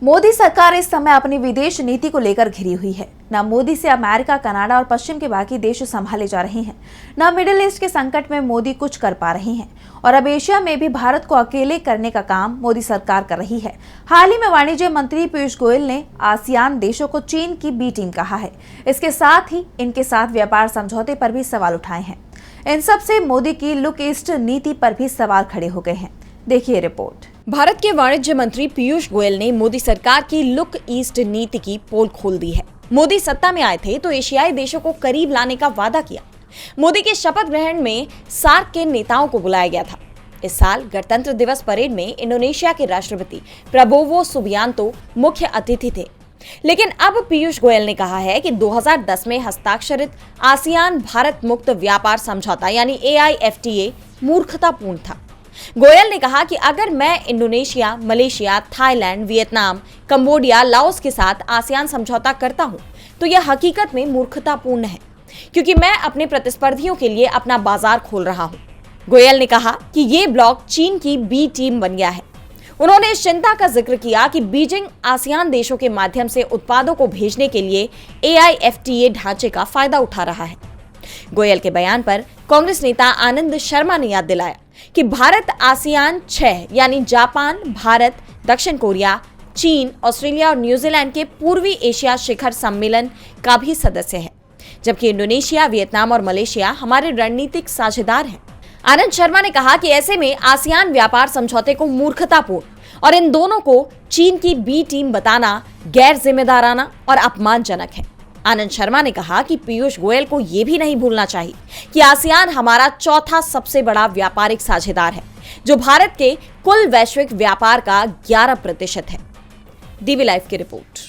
मोदी सरकार इस समय अपनी विदेश नीति को लेकर घिरी हुई है। न मोदी से अमेरिका, कनाडा और पश्चिम के बाकी देश संभाले जा रहे हैं, न मिडिल ईस्ट के संकट में मोदी कुछ कर पा रहे हैं और अब एशिया में भी भारत को अकेले करने का काम मोदी सरकार कर रही है। हाल ही में वाणिज्य मंत्री पीयूष गोयल ने आसियान देशों को चीन की बी टीम कहा है। इसके साथ ही इनके साथ व्यापार समझौते पर भी सवाल उठाए हैं। इन सब से मोदी की लुक ईस्ट नीति पर भी सवाल खड़े हो गए हैं। देखिए रिपोर्ट। भारत के वाणिज्य मंत्री पीयूष गोयल ने मोदी सरकार की लुक ईस्ट नीति की पोल खोल दी है। मोदी सत्ता में आए थे तो एशियाई देशों को करीब लाने का वादा किया। मोदी के शपथ ग्रहण में सार्क के नेताओं को बुलाया गया था। इस साल गणतंत्र दिवस परेड में इंडोनेशिया के राष्ट्रपति प्रबोवो सुबियांतो मुख्य अतिथि थे। लेकिन अब पीयूष गोयल ने कहा है कि 2010 में हस्ताक्षरित आसियान भारत मुक्त व्यापार समझौता यानी AIFTA मूर्खतापूर्ण था। गोयल ने कहा कि अगर मैं Indonesia, Malaysia, Thailand, Vietnam, Cambodia, Laos के साथ आसियान समझौता करता हूं तो यह हकीकत में मूर्खतापूर्ण है, क्योंकि मैं अपने प्रतिस्पर्धियों के लिए अपना बाजार खोल रहा हूं। गोयल ने कहा कि ये ब्लॉक चीन की बी टीम बन गया है। उन्होंने इस चिंता का जिक्र किया कि बीजिंग आसियान देशों के माध्यम से उत्पादों को भेजने के लिए AIFTA ढांचे का फायदा उठा रहा है। गोयल के बयान पर कांग्रेस नेता आनंद शर्मा ने याद दिलाया कि भारत आसियान 6 यानी जापान, भारत, दक्षिण कोरिया, चीन, ऑस्ट्रेलिया और न्यूजीलैंड के पूर्वी एशिया शिखर सम्मेलन का भी सदस्य है, जबकि इंडोनेशिया, वियतनाम और मलेशिया हमारे रणनीतिक साझेदार हैं। आनंद शर्मा ने कहा कि ऐसे में आसियान व्यापार समझौते को मूर्खतापूर्ण और इन दोनों को चीन की बी टीम बताना गैर जिम्मेदाराना और अपमानजनक है। आनंद शर्मा ने कहा कि पीयूष गोयल को यह भी नहीं भूलना चाहिए कि आसियान हमारा चौथा सबसे बड़ा व्यापारिक साझेदार है, जो भारत के कुल वैश्विक व्यापार का 11% है। DV लाइव की रिपोर्ट।